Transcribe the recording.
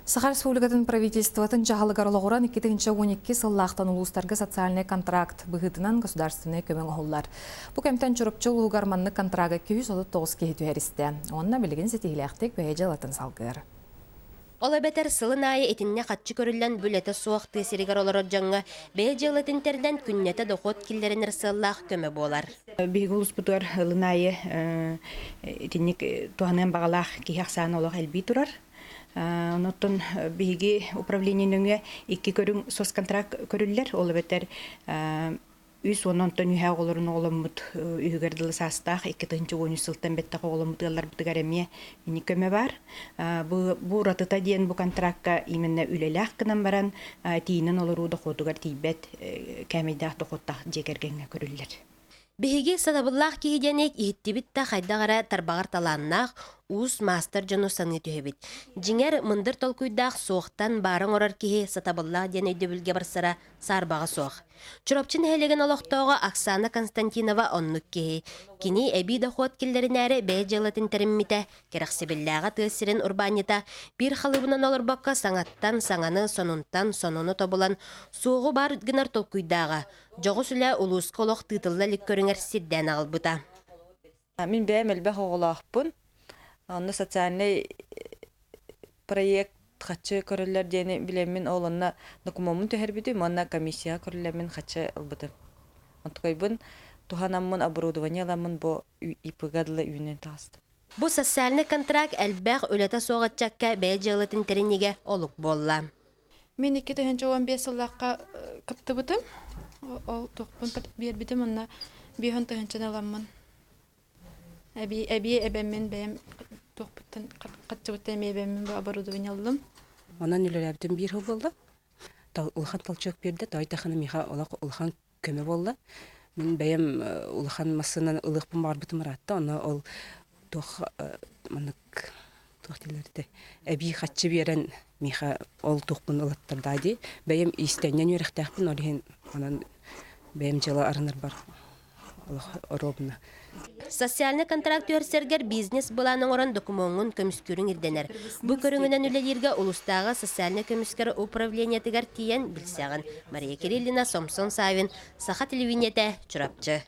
Сахар Республикатын правительствотын жағалығар олығыран 2012 сыллақтан улустарға социальный контракт бұғытынан государственный көмің оғылар. Бұ кәмтен чұрыпчыл ұғарманны контрагы 239 кейті әрісті. Онына білігін сетігіліқтік бәйе жалатын салғыр. Ола бәтер сылын айы етінне қатчы көрілен бүлеті суақты серігар олар оджанға бәйе жалатын терден күннеті доқот келдерінер сыллақ көмі болар. Бейгулус бұтыр ылын айы етіннек туғанын бағалақ кейақсан олық әлбей тұрар. Оныттын биги управлениеніңе 2 көрің соцконтракт көрілер. Олы бәттер үс ононтын үйә оларын оламыд үйгерділі састақ 2-10 сылттан бәттіғі оламыд ғалар бұтығар әме мені көмі бар. Бұ ратыта дейін бұ контрактқа именне үлелі аққынан баран тейінін оларуды қотығар тейбәт кәмейдақ доқоттақ жекергенге көрілер. Биһиги сатабыллах киһиденек иһиттибитта хайдагара тарбагар талааннаах уус мастер жону саны төһөбит. Жиңер мындыр толкуйдаах суохтан барың орар киһи сатабыллах диэн өйдөбүлге барсара саарбага суох. Чуропчун хелеген олохтоого Оксана Константинова оннук киһи. Кини эби дохуот киллеринээри бээ жылатын териммите керахсибиллаага тыассирин урбанита бир халыбынан олорбакка саңаттан саңаны сонунтан сонуну тобулан суогу бар гынар толкуйдаага жоғы сүлі улус колох тытылла ликкөріңер сидден албыта. Мен бәйім әлбәқ оғылақпын. Оны социальный проект қатшы көрілер дені білемін олынна документын төхербедім, онна комиссия көрілермен қатшы албыдым. Онтықайбын туханамын оборудование аламын бұ ипығадылы үйінен тағыстым. Бұ социальный контракт әлбәқ өлеті соғатчакка бәй жылытын терінеге олық болла. Мен 2015 жылаққа қыпты бұдым. Ол тоқпын бербедім, онна бейхін тұхынчын аламын. Әбей әбәммен бәйім тоқпыттын қатшы бұттайым әбәммен оборудование алдым. Онан үлелерден бір хыл болды. Улхан талчок берді, тайтақаны меха олақ улхан көмі болды. Мен бәйім улхан масынан ұлықпын бар бұтым ұратты. Оны ол тоқтелерді. Әбей қатшы берен меха ол тоқпын ұлаттырдайды. Бәйім истәнен өріқтәқпін, онан бәйім жылы арыныр бар. Робна. Социальный контракт өрсергер бизнес буланың оран документын көміскөрін ирденер. Бұ көріңінен үлелерге улустағы социальный көміскер управление тігер тиен білсәғын. Мария Кириллина, Сомсон Савин, Саха телевинете, Чурапчы.